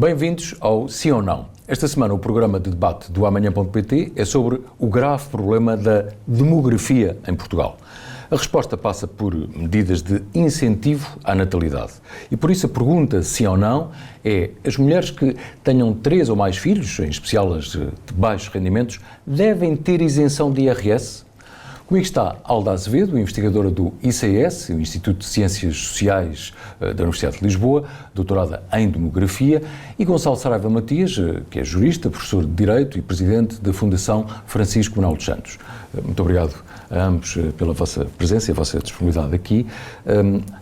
Bem-vindos ao Sim ou Não. Esta semana o programa de debate do Amanhã.pt é sobre o grave problema da demografia em Portugal. A resposta passa por medidas de incentivo à natalidade. E por isso a pergunta, sim ou não, é: as mulheres que tenham 3 ou mais filhos, em especial as de baixos rendimentos, devem ter isenção de IRS? Comigo está Alda Azevedo, investigadora do ICS, o Instituto de Ciências Sociais da Universidade de Lisboa, doutorada em Demografia, e Gonçalo Saraiva Matias, que é jurista, professor de Direito e presidente da Fundação Francisco Manuel dos Santos. Muito obrigado a ambos pela vossa presença e a vossa disponibilidade aqui.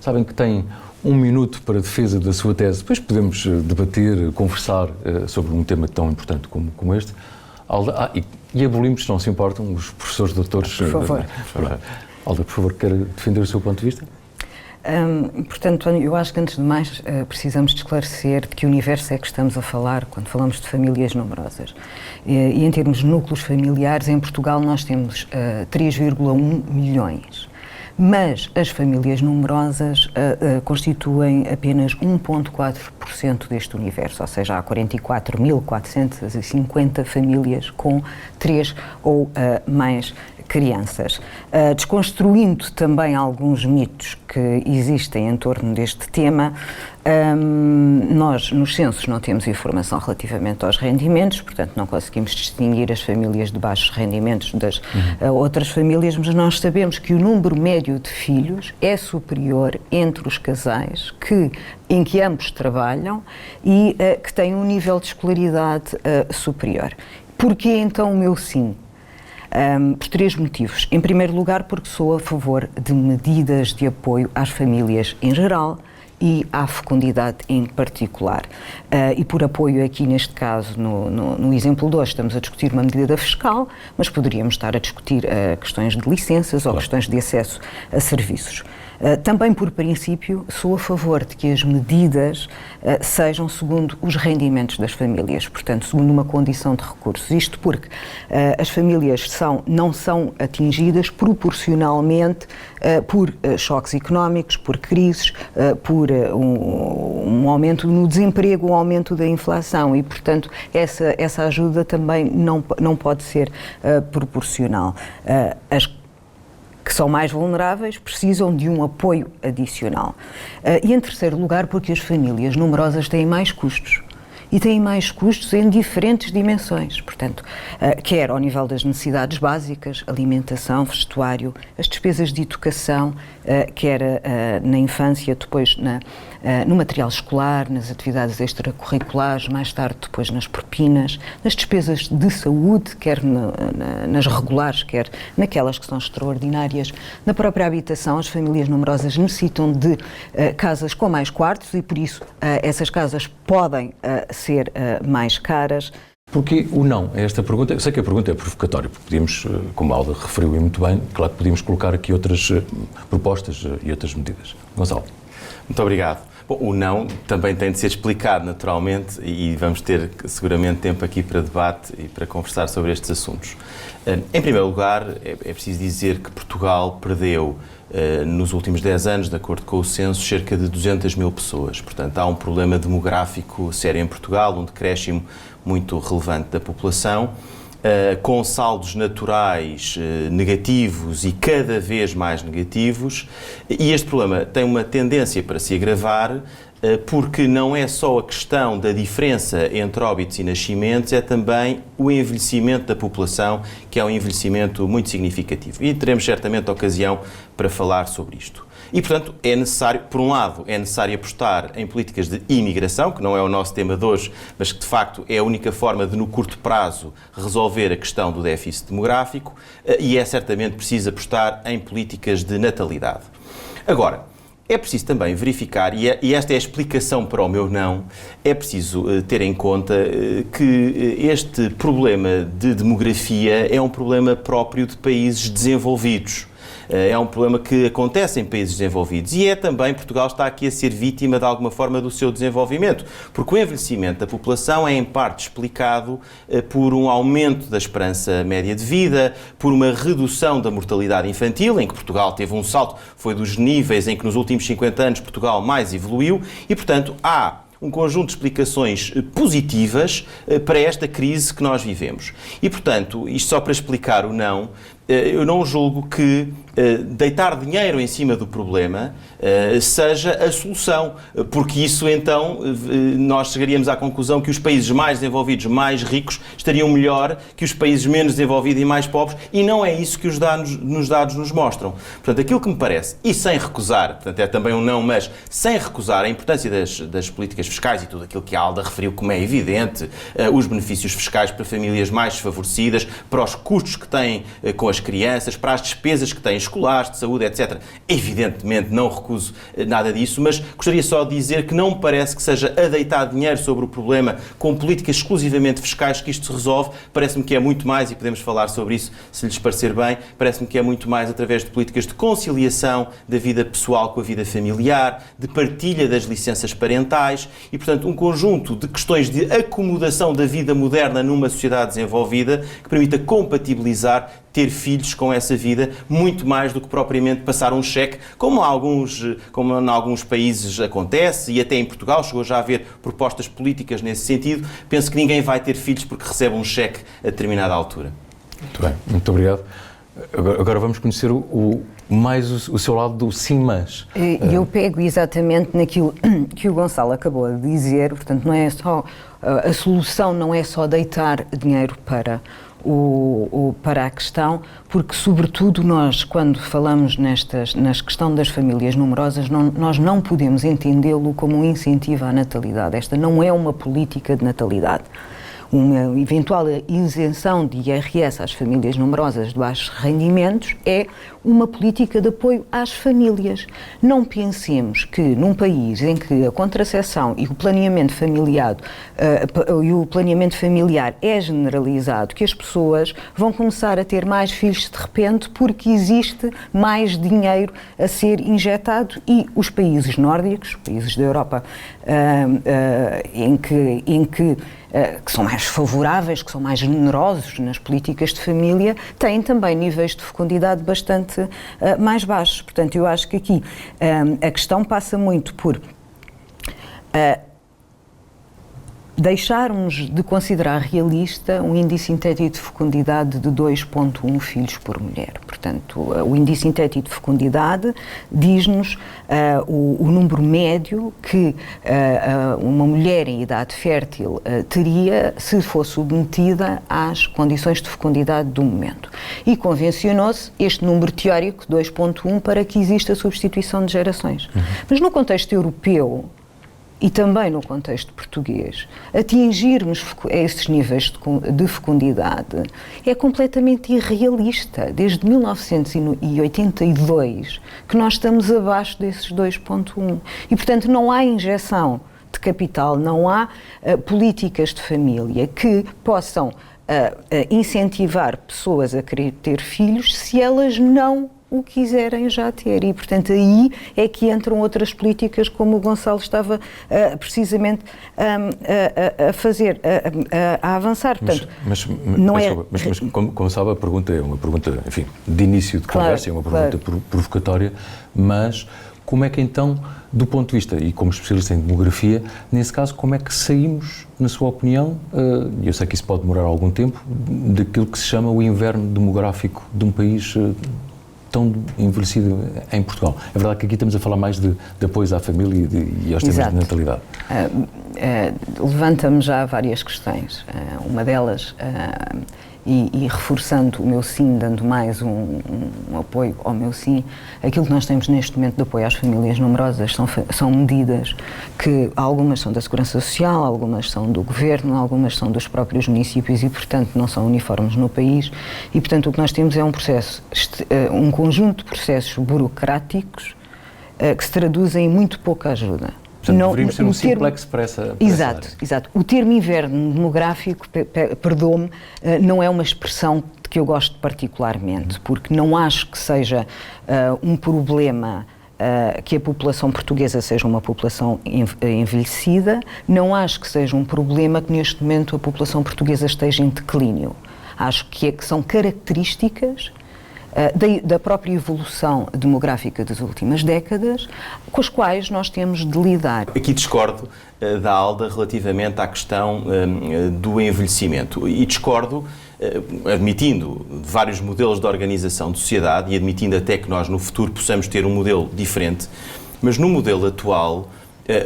Sabem que têm 1 minuto para a defesa da sua tese, depois podemos debater, conversar sobre um tema tão importante como este. Alda, e abolimos, se não se importam, os professores doutores. Por favor. Alda, por favor, quer defender o seu ponto de vista? Portanto, eu acho que antes de mais precisamos de esclarecer de que universo é que estamos a falar quando falamos de famílias numerosas. E em termos de núcleos familiares, em Portugal nós temos 3,1 milhões. Mas as famílias numerosas constituem apenas 1,4% deste universo, ou seja, há 44.450 famílias com 3 ou mais crianças. Desconstruindo também alguns mitos que existem em torno deste tema, nós nos censos não temos informação relativamente aos rendimentos, portanto não conseguimos distinguir as famílias de baixos rendimentos das outras famílias, mas nós sabemos que o número médio de filhos é superior entre os casais em que ambos trabalham e que têm um nível de escolaridade superior. Porquê então o meu sim? Por 3 motivos. Em primeiro lugar, porque sou a favor de medidas de apoio às famílias em geral e à fecundidade em particular. E por apoio aqui, neste caso, no exemplo de hoje, estamos a discutir uma medida fiscal, mas poderíamos estar a discutir questões de licenças ou questões de acesso a serviços. Também, por princípio, sou a favor de que as medidas sejam segundo os rendimentos das famílias, portanto, segundo uma condição de recursos. Isto porque as famílias não são atingidas proporcionalmente por choques económicos, por crises, por um aumento no desemprego, um aumento da inflação e, portanto, essa ajuda também não pode ser proporcional. As que são mais vulneráveis precisam de um apoio adicional. E em terceiro lugar, porque as famílias numerosas têm mais custos. E têm mais custos em diferentes dimensões, portanto, quer ao nível das necessidades básicas, alimentação, vestuário, as despesas de educação, quer na infância, depois no material escolar, nas atividades extracurriculares, mais tarde depois nas propinas, nas despesas de saúde, quer nas regulares, quer naquelas que são extraordinárias. Na própria habitação, as famílias numerosas necessitam de casas com mais quartos e, por isso, essas casas podem ser mais caras. Porquê o não a esta pergunta? Eu sei que a pergunta é provocatória, porque podíamos, como a Alda referiu muito bem, claro que podíamos colocar aqui outras propostas e outras medidas. Gonçalo. Muito obrigado. Bom, o não também tem de ser explicado naturalmente e vamos ter seguramente tempo aqui para debate e para conversar sobre estes assuntos. Em primeiro lugar, é preciso dizer que Portugal perdeu nos últimos 10 anos, de acordo com o censo, cerca de 200 mil pessoas. Portanto, há um problema demográfico sério em Portugal, um decréscimo muito relevante da população, com saldos naturais negativos e cada vez mais negativos, e este problema tem uma tendência para se agravar porque não é só a questão da diferença entre óbitos e nascimentos, é também o envelhecimento da população, que é um envelhecimento muito significativo. E teremos certamente ocasião para falar sobre isto. E, portanto, é necessário, por um lado, é necessário apostar em políticas de imigração, que não é o nosso tema de hoje, mas que, de facto, é a única forma de, no curto prazo, resolver a questão do déficit demográfico, e é certamente preciso apostar em políticas de natalidade. Agora, é preciso também verificar, e esta é a explicação para o meu não, é preciso ter em conta que este problema de demografia é um problema próprio de países desenvolvidos. É um problema que acontece em países desenvolvidos e é também, Portugal está aqui a ser vítima de alguma forma do seu desenvolvimento, porque o envelhecimento da população é em parte explicado por um aumento da esperança média de vida, por uma redução da mortalidade infantil, em que Portugal teve um salto, foi dos níveis em que nos últimos 50 anos Portugal mais evoluiu e, portanto, há um conjunto de explicações positivas para esta crise que nós vivemos. E, portanto, isto só para explicar o não, eu não julgo que deitar dinheiro em cima do problema seja a solução, porque isso então nós chegaríamos à conclusão que os países mais desenvolvidos, mais ricos, estariam melhor que os países menos desenvolvidos e mais pobres, e não é isso que os dados nos mostram. Portanto, aquilo que me parece, e sem recusar, portanto é também um não, mas sem recusar a importância das políticas fiscais e tudo aquilo que a Alda referiu, como é evidente, os benefícios fiscais para famílias mais desfavorecidas, para os custos que têm com as crianças, para as despesas que têm escolares, de saúde, etc. Evidentemente não recuso nada disso, mas gostaria só de dizer que não me parece que seja a deitar dinheiro sobre o problema com políticas exclusivamente fiscais que isto se resolve. Parece-me que é muito mais, e podemos falar sobre isso se lhes parecer bem, parece-me que é muito mais através de políticas de conciliação da vida pessoal com a vida familiar, de partilha das licenças parentais e, portanto, um conjunto de questões de acomodação da vida moderna numa sociedade desenvolvida que permita compatibilizar ter filhos com essa vida, muito mais do que propriamente passar um cheque, como em alguns países acontece, e até em Portugal chegou já a haver propostas políticas nesse sentido. Penso que ninguém vai ter filhos porque recebe um cheque a determinada altura. Muito bem, muito obrigado. Agora vamos conhecer mais o seu lado do sim, mas. Eu pego exatamente naquilo que o Gonçalo acabou de dizer, portanto, não é só, a solução não é só deitar dinheiro para a questão, porque, sobretudo, nós, quando falamos na questão das famílias numerosas, nós não podemos entendê-lo como um incentivo à natalidade. Esta não é uma política de natalidade. Uma eventual isenção de IRS às famílias numerosas de baixos rendimentos é uma política de apoio às famílias. Não pensemos que num país em que a contracepção e o planeamento familiar é generalizado, que as pessoas vão começar a ter mais filhos de repente porque existe mais dinheiro a ser injetado, e os países nórdicos, países da Europa que são mais favoráveis, que são mais generosos nas políticas de família, têm também níveis de fecundidade bastante mais baixos. Portanto, eu acho que aqui a questão passa muito por deixarmos de considerar realista um índice sintético de fecundidade de 2,1 filhos por mulher. Portanto, o índice sintético de fecundidade diz-nos o número médio que uma mulher em idade fértil teria se fosse submetida às condições de fecundidade do momento. E convencionou-se este número teórico, 2,1, para que exista a substituição de gerações. Mas no contexto europeu, e também no contexto português, atingirmos esses níveis de fecundidade é completamente irrealista. Desde 1982 que nós estamos abaixo desses 2,1. E, portanto, não há injeção de capital, não há políticas de família que possam incentivar pessoas a querer ter filhos se elas não o quiserem já ter. E, portanto, aí é que entram outras políticas, como o Gonçalo estava precisamente a fazer, a avançar. Portanto, mas como sabe, a pergunta é uma pergunta, enfim, de início de conversa, é uma pergunta provocatória, mas como é que então, do ponto de vista, e como especialista em demografia, nesse caso, como é que saímos, na sua opinião, e eu sei que isso pode demorar algum tempo, daquilo que se chama o inverno demográfico de um país tão envelhecido em Portugal? É verdade que aqui estamos a falar mais de apoios à família e aos temas de natalidade. Levanta-me já várias questões. Uma delas, e reforçando o meu sim, dando mais um apoio ao meu sim, aquilo que nós temos neste momento de apoio às famílias numerosas são medidas que algumas são da Segurança Social, algumas são do Governo, algumas são dos próprios municípios e, portanto, não são uniformes no país. E, portanto, o que nós temos é um conjunto de processos burocráticos que se traduzem em muito pouca ajuda. Portanto, deveríamos ter um simplex para essa Exato, área. Exato. O termo inverno demográfico, perdoe-me, não é uma expressão de que eu gosto particularmente, porque não acho que seja um problema que a população portuguesa seja uma população envelhecida, não acho que seja um problema que neste momento a população portuguesa esteja em declínio. Acho que são características da própria evolução demográfica das últimas décadas, com as quais nós temos de lidar. Aqui discordo da Alda relativamente à questão do envelhecimento e discordo admitindo vários modelos de organização de sociedade e admitindo até que nós no futuro possamos ter um modelo diferente, mas no modelo atual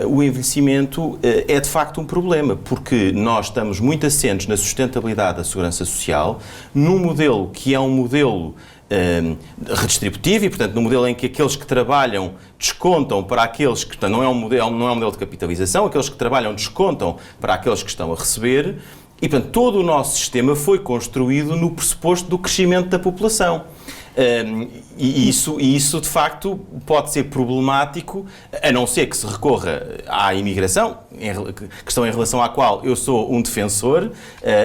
o envelhecimento é de facto um problema, porque nós estamos muito assentes na sustentabilidade da segurança social, num modelo que é um modelo redistributivo e, portanto, num modelo em que aqueles que trabalham descontam para aqueles que... Não é um modelo de capitalização, aqueles que trabalham descontam para aqueles que estão a receber e, portanto, todo o nosso sistema foi construído no pressuposto do crescimento da população. E isso, de facto, pode ser problemático, a não ser que se recorra à imigração, questão em relação à qual eu sou um defensor,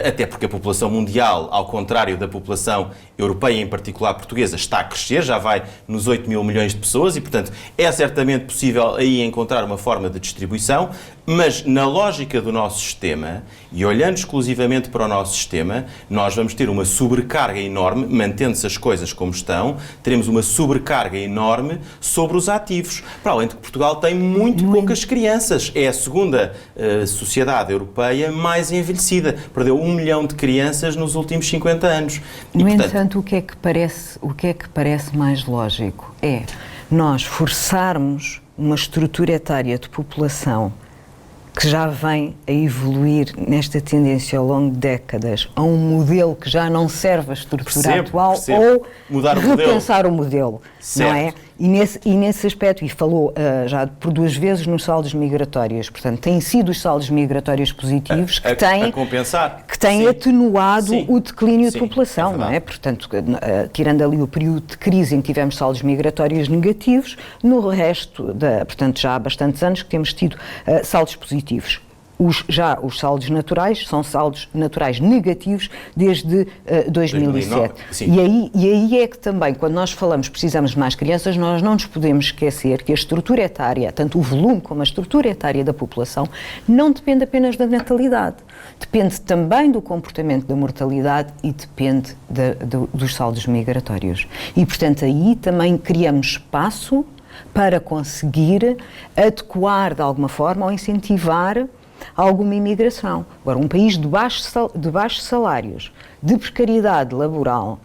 até porque a população mundial, ao contrário da população europeia, em particular portuguesa, está a crescer, já vai nos 8 mil milhões de pessoas e, portanto, é certamente possível aí encontrar uma forma de distribuição, mas na lógica do nosso sistema, e olhando exclusivamente para o nosso sistema, nós vamos ter uma sobrecarga enorme, mantendo-se as coisas como estão, teremos uma sobrecarga enorme sobre os ativos. Para além de que Portugal tem muito poucas crianças. É a segunda sociedade europeia mais envelhecida. Perdeu 1 milhão de crianças nos últimos 50 anos. No entanto, o que é que parece mais lógico é nós forçarmos uma estrutura etária de população que já vem a evoluir nesta tendência ao longo de décadas a um modelo que já não serve à estrutura atual ou mudar repensar o modelo, certo. Não é? E nesse aspecto, e falou já por 2 vezes nos saldos migratórios, portanto, têm sido os saldos migratórios positivos que têm atenuado o declínio de população, não é? Portanto, tirando ali o período de crise em que tivemos saldos migratórios negativos, no resto, portanto, já há bastantes anos que temos tido saldos positivos. Os saldos naturais são saldos naturais negativos desde 2007. E aí é que também, quando nós falamos precisamos de mais crianças, nós não nos podemos esquecer que a estrutura etária, tanto o volume como a estrutura etária da população, não depende apenas da natalidade. Depende também do comportamento da mortalidade e depende dos saldos migratórios. E, portanto, aí também criamos espaço para conseguir adequar de alguma forma ou incentivar alguma imigração. Agora, um país de baixos salários, de precariedade laboral,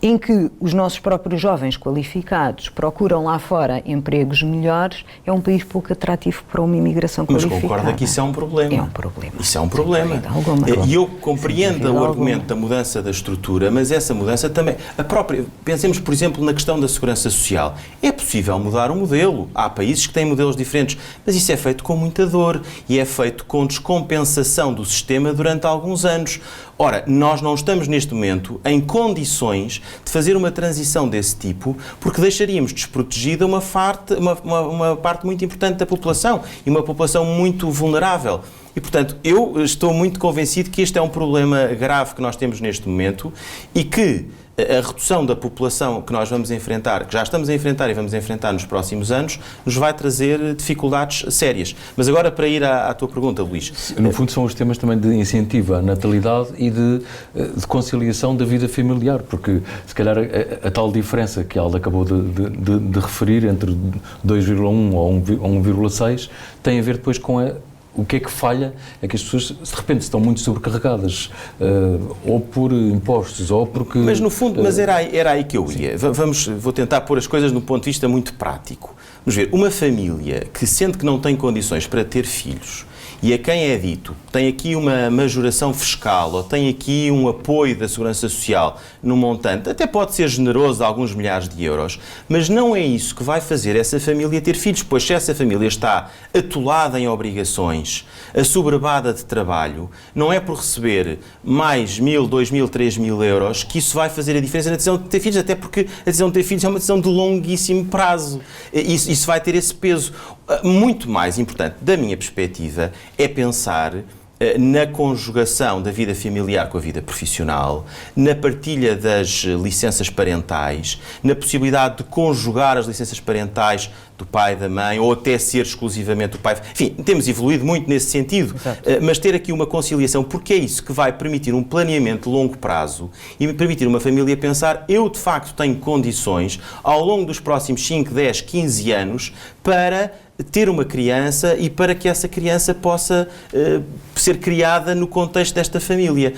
em que os nossos próprios jovens qualificados procuram lá fora empregos melhores, é um país pouco atrativo para uma imigração qualificada. Mas concorda que isso é um problema. É um problema. Isso é um problema. E eu compreendo o argumento da mudança da estrutura, mas essa mudança também... Pensemos, por exemplo, na questão da segurança social. É possível mudar o modelo. Há países que têm modelos diferentes, mas isso é feito com muita dor e é feito com descompensação do sistema durante alguns anos. Ora, nós não estamos neste momento em condições de fazer uma transição desse tipo, porque deixaríamos desprotegida uma parte muito importante da população e uma população muito vulnerável. E, portanto, eu estou muito convencido que este é um problema grave que nós temos neste momento e que a redução da população que nós vamos enfrentar, que já estamos a enfrentar e vamos enfrentar nos próximos anos, nos vai trazer dificuldades sérias. Mas agora, para ir à tua pergunta, Luís. No fundo, são os temas também de incentivo à natalidade e de conciliação da vida familiar, porque, se calhar, a tal diferença que a Alda acabou de referir entre 2,1 ou 1,6 tem a ver depois com o que é que falha é que as pessoas, de repente, estão muito sobrecarregadas, ou por impostos, ou porque... Mas, no fundo, era aí que eu ia. Vou tentar pôr as coisas num ponto de vista muito prático. Vamos ver, uma família que sente que não tem condições para ter filhos e a quem é dito, tem aqui uma majoração fiscal ou tem aqui um apoio da Segurança Social num montante, até pode ser generoso de alguns milhares de euros, mas não é isso que vai fazer essa família ter filhos, pois se essa família está atolada em obrigações, assoberbada de trabalho, não é por receber mais 1.000, 2.000, 3.000 euros que isso vai fazer a diferença na decisão de ter filhos, até porque a decisão de ter filhos é uma decisão de longuíssimo prazo. Isso vai ter esse peso. Muito mais importante, da minha perspectiva, é pensar na conjugação da vida familiar com a vida profissional, na partilha das licenças parentais, na possibilidade de conjugar as licenças parentais do pai, da mãe, ou até ser exclusivamente o pai. Enfim, temos evoluído muito nesse sentido, mas ter aqui uma conciliação, porque é isso que vai permitir um planeamento de longo prazo e permitir uma família pensar, eu de facto tenho condições, ao longo dos próximos 5, 10, 15 anos, para ter uma criança e para que essa criança possa ser criada no contexto desta família.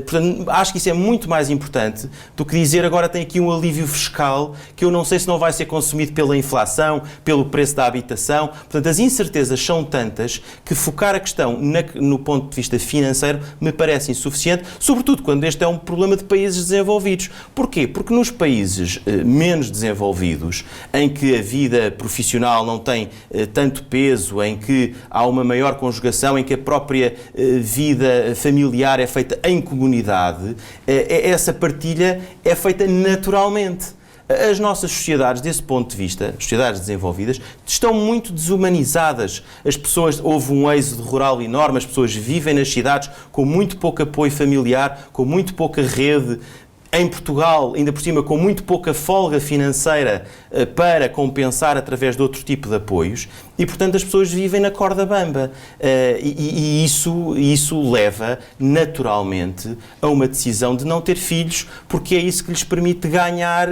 Portanto, acho que isso é muito mais importante do que dizer agora tem aqui um alívio fiscal que eu não sei se não vai ser consumido pela inflação, pelo preço da habitação. Portanto, as incertezas são tantas que focar a questão no ponto de vista financeiro me parece insuficiente, sobretudo quando este é um problema de países desenvolvidos. Porquê? Porque nos países menos desenvolvidos, em que a vida profissional não tem tanto peso, em que há uma maior conjugação, em que a própria vida familiar é feita em comunidade, essa partilha é feita naturalmente. As nossas sociedades, desse ponto de vista, sociedades desenvolvidas, estão muito desumanizadas. As pessoas, houve um êxodo rural enorme, as pessoas vivem nas cidades com muito pouco apoio familiar, com muito pouca rede. Em Portugal, ainda por cima, com muito pouca folga financeira para compensar através de outro tipo de apoios e, portanto, as pessoas vivem na corda bamba. E isso leva, naturalmente, a uma decisão de não ter filhos, porque é isso que lhes permite ganhar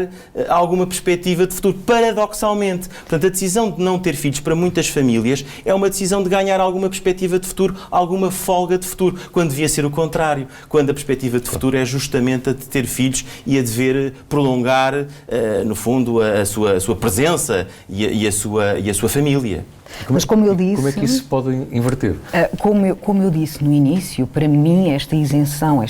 alguma perspectiva de futuro, paradoxalmente. Portanto, a decisão de não ter filhos para muitas famílias é uma decisão de ganhar alguma perspectiva de futuro, alguma folga de futuro, quando devia ser o contrário, quando a perspectiva de futuro é justamente a de ter filhos e a dever prolongar, no fundo, a sua presença e a sua família. Mas como eu disse... Como é que isso se pode inverter? Como eu disse no início, para mim esta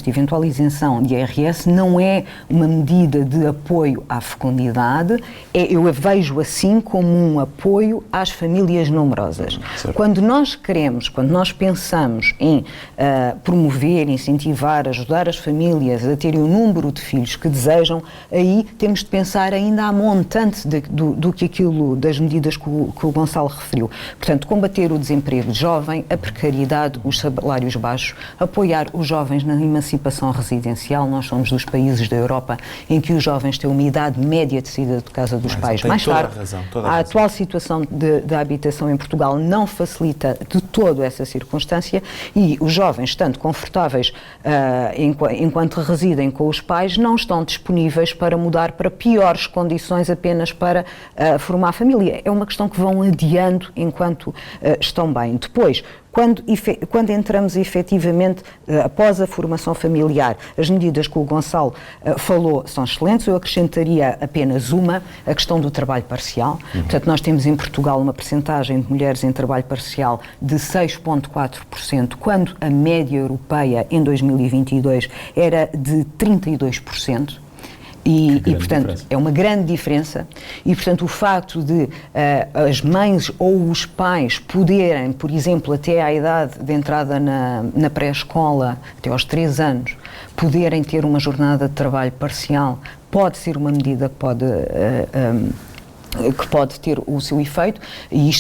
eventual isenção de IRS não é uma medida de apoio à fecundidade, eu a vejo assim como um apoio às famílias numerosas. Quando nós pensamos em promover, incentivar, ajudar as famílias a terem o número de filhos que desejam, aí temos de pensar ainda à montante do que aquilo, das medidas que o Gonçalo referiu. Portanto, combater o desemprego jovem, a precariedade, os salários baixos, apoiar os jovens na emancipação residencial. Nós somos dos países da Europa em que os jovens têm uma idade média de saída de casa dos pais mais tarde. A atual situação da habitação em Portugal não facilita de todo essa circunstância e os jovens, estando confortáveis enquanto residem com os pais, não estão disponíveis para mudar para piores condições apenas para formar família. É uma questão que vão adiando enquanto estão bem. Depois, quando entramos efetivamente após a formação familiar, as medidas que o Gonçalo falou são excelentes, eu acrescentaria apenas a questão do trabalho parcial. Portanto, nós temos em Portugal uma percentagem de mulheres em trabalho parcial de 6,4%, quando a média europeia em 2022 era de 32%. E, portanto, diferença. É uma grande diferença e, portanto, o facto de as mães ou os pais poderem, por exemplo, até à idade de entrada na pré-escola, até aos 3 anos, poderem ter uma jornada de trabalho parcial, pode ser uma medida que pode ter o seu efeito, e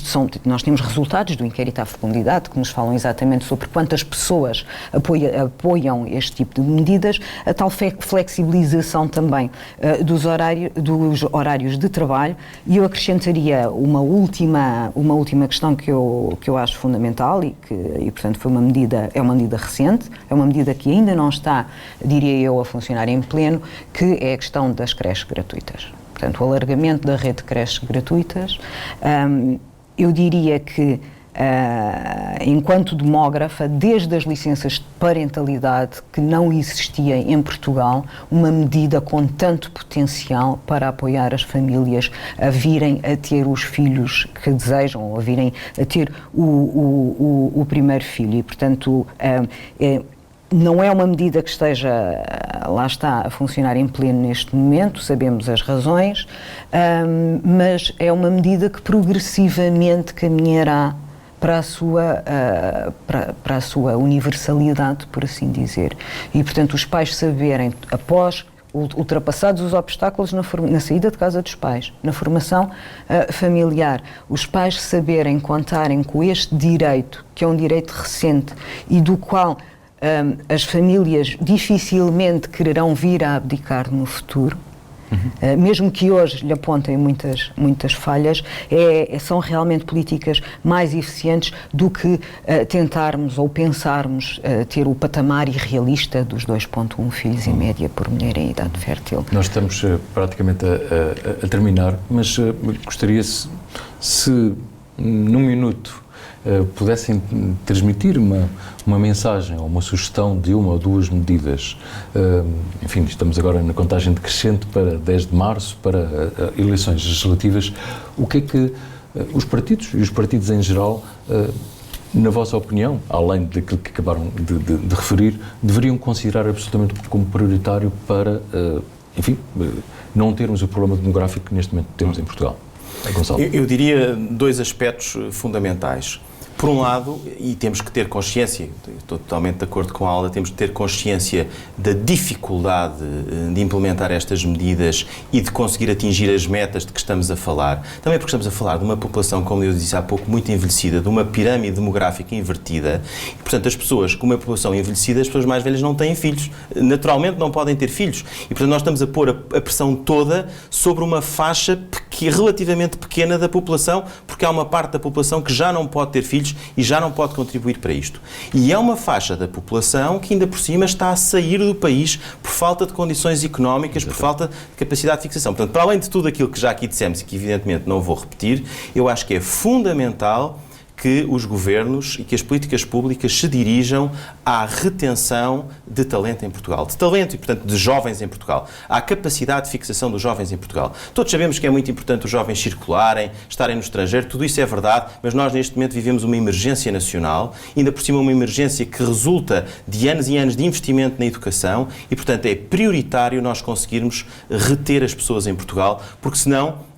nós temos resultados do inquérito à fecundidade que nos falam exatamente sobre quantas pessoas apoiam este tipo de medidas, a tal flexibilização também dos horários de trabalho, e eu acrescentaria uma última questão que eu acho fundamental e portanto é uma medida recente, é uma medida que ainda não está, diria eu, a funcionar em pleno, que é a questão das creches gratuitas. Portanto, o alargamento da rede de creches gratuitas, eu diria que, enquanto demógrafa, desde as licenças de parentalidade, que não existia em Portugal, uma medida com tanto potencial para apoiar as famílias a virem a ter os filhos que desejam, ou a virem a ter o primeiro filho. E, portanto, não é uma medida que esteja, lá está, a funcionar em pleno neste momento, sabemos as razões, mas é uma medida que progressivamente caminhará para a sua universalidade, por assim dizer. E, portanto, os pais saberem, após ultrapassados os obstáculos na saída de casa dos pais, na formação familiar, os pais saberem contarem com este direito, que é um direito recente e do qual as famílias dificilmente quererão vir a abdicar no futuro, mesmo que hoje lhe apontem muitas falhas, são realmente políticas mais eficientes do que tentarmos ou pensarmos ter o patamar irrealista dos 2,1 filhos em média por mulher em idade fértil. Nós estamos praticamente a terminar, mas gostaria se num minuto pudessem transmitir uma mensagem ou uma sugestão de uma ou duas medidas. Enfim, estamos agora na contagem decrescente para 10 de março, para eleições legislativas. O que é que os partidos, e os partidos em geral, na vossa opinião, além daquilo que acabaram de referir, deveriam considerar absolutamente como prioritário para, enfim, não termos o problema demográfico que neste momento temos em Portugal? Gonçalo. Eu diria dois aspectos fundamentais. Por um lado, e temos que ter consciência, estou totalmente de acordo com a Alda, temos que ter consciência da dificuldade de implementar estas medidas e de conseguir atingir as metas de que estamos a falar. Também porque estamos a falar de uma população, como eu disse há pouco, muito envelhecida, de uma pirâmide demográfica invertida. E, portanto, as pessoas com uma população envelhecida, as pessoas mais velhas não têm filhos. Naturalmente não podem ter filhos. E, portanto, nós estamos a pôr a pressão toda sobre uma faixa relativamente pequena da população, porque há uma parte da população que já não pode ter filhos e já não pode contribuir para isto. E é uma faixa da população que ainda por cima está a sair do país por falta de condições económicas, por falta de capacidade de fixação. Portanto, para além de tudo aquilo que já aqui dissemos e que evidentemente não vou repetir, eu acho que é fundamental que os governos e que as políticas públicas se dirijam à retenção de talento em Portugal. De talento e, portanto, de jovens em Portugal. À capacidade de fixação dos jovens em Portugal. Todos sabemos que é muito importante os jovens circularem, estarem no estrangeiro, tudo isso é verdade, mas nós neste momento vivemos uma emergência nacional, ainda por cima uma emergência que resulta de anos e anos de investimento na educação e, portanto, é prioritário nós conseguirmos reter as pessoas em Portugal, porque senão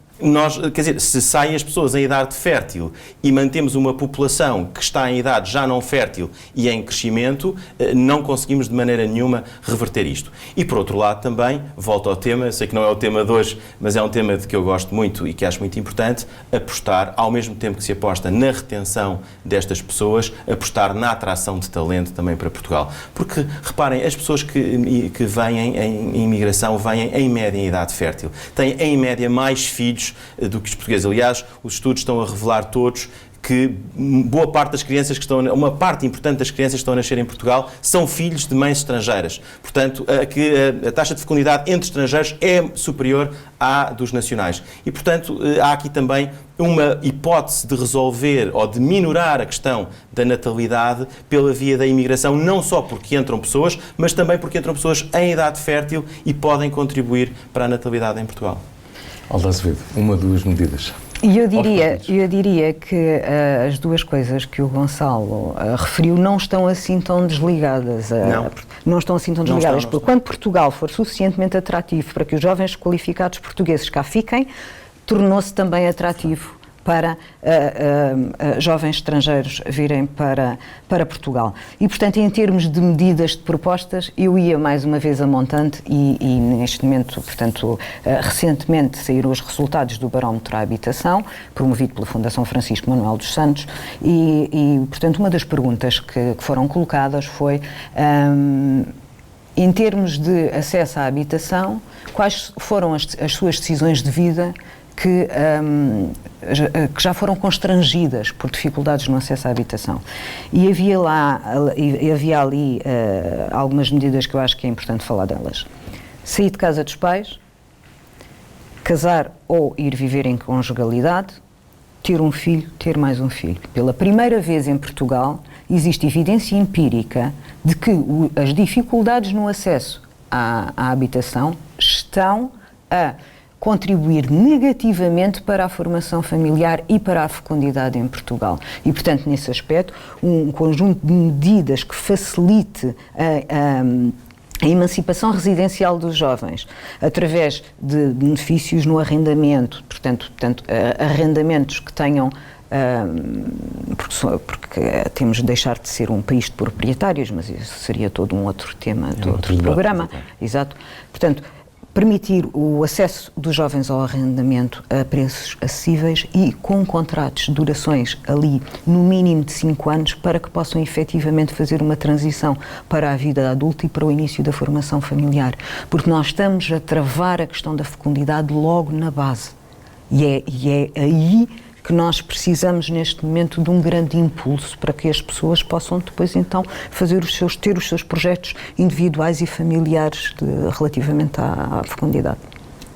quer dizer, se saem as pessoas em idade fértil e mantemos uma população que está em idade já não fértil e em crescimento, não conseguimos de maneira nenhuma reverter isto. E por outro lado também, volto ao tema, sei que não é o tema de hoje, mas é um tema de que eu gosto muito e que acho muito importante, apostar, ao mesmo tempo que se aposta na retenção destas pessoas, apostar na atração de talento também para Portugal. Porque, reparem, as pessoas que vêm em imigração vêm em média em idade fértil. Têm em média mais filhos do que os portugueses. Aliás, os estudos estão a revelar todos que boa parte das crianças uma parte importante das crianças que estão a nascer em Portugal são filhos de mães estrangeiras. Portanto, a taxa de fecundidade entre estrangeiros é superior à dos nacionais. E, portanto, há aqui também uma hipótese de resolver ou de minorar a questão da natalidade pela via da imigração, não só porque entram pessoas, mas também porque entram pessoas em idade fértil e podem contribuir para a natalidade em Portugal. Alda Azevedo, uma, duas medidas. E eu diria que as duas coisas que o Gonçalo referiu não estão assim tão desligadas. Não estão assim tão desligadas. Porque quando Portugal for suficientemente atrativo para que os jovens qualificados portugueses cá fiquem, tornou-se também atrativo para jovens estrangeiros virem para Portugal. E, portanto, em termos de medidas, de propostas, eu ia mais uma vez a montante e neste momento, portanto, recentemente saíram os resultados do Barómetro à Habitação, promovido pela Fundação Francisco Manuel dos Santos, e portanto, uma das perguntas que foram colocadas foi, em termos de acesso à habitação, quais foram as suas decisões de vida que já foram constrangidas por dificuldades no acesso à habitação. E havia ali algumas medidas que eu acho que é importante falar delas. Sair de casa dos pais, casar ou ir viver em conjugalidade, ter um filho, ter mais um filho. Pela primeira vez em Portugal, existe evidência empírica de que as dificuldades no acesso à habitação estão a contribuir negativamente para a formação familiar e para a fecundidade em Portugal. E, portanto, nesse aspecto, um conjunto de medidas que facilite a emancipação residencial dos jovens, através de benefícios no arrendamento, portanto arrendamentos que tenham, porque temos de deixar de ser um país de proprietários, mas isso seria todo um outro tema de outro programa. Exato. Portanto, permitir o acesso dos jovens ao arrendamento a preços acessíveis e com contratos de durações ali no mínimo de 5 anos para que possam efetivamente fazer uma transição para a vida adulta e para o início da formação familiar. Porque nós estamos a travar a questão da fecundidade logo na base. E é aí que nós precisamos neste momento de um grande impulso para que as pessoas possam depois então ter os seus projetos individuais e familiares relativamente à fecundidade.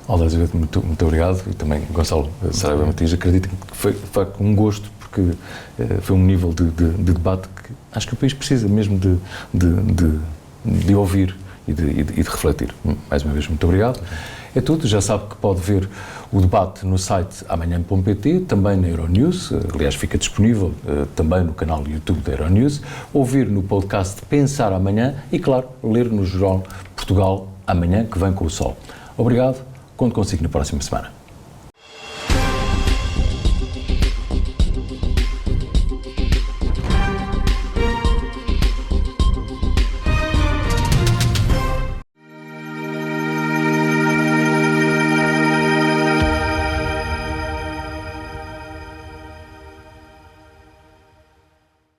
Alda Azevedo, muito obrigado, e também Gonçalo Saraiva Matias. Acredito que foi de facto um gosto, porque foi um nível de debate que acho que o país precisa mesmo de ouvir e de refletir. Mais uma vez, muito obrigado. É tudo, já sabe que pode ver o debate no site amanhã.pt, também na Euronews, aliás fica disponível também no canal do YouTube da Euronews, ouvir no podcast Pensar Amanhã e, claro, ler no jornal Portugal Amanhã, que vem com o sol. Obrigado, conto consigo na próxima semana.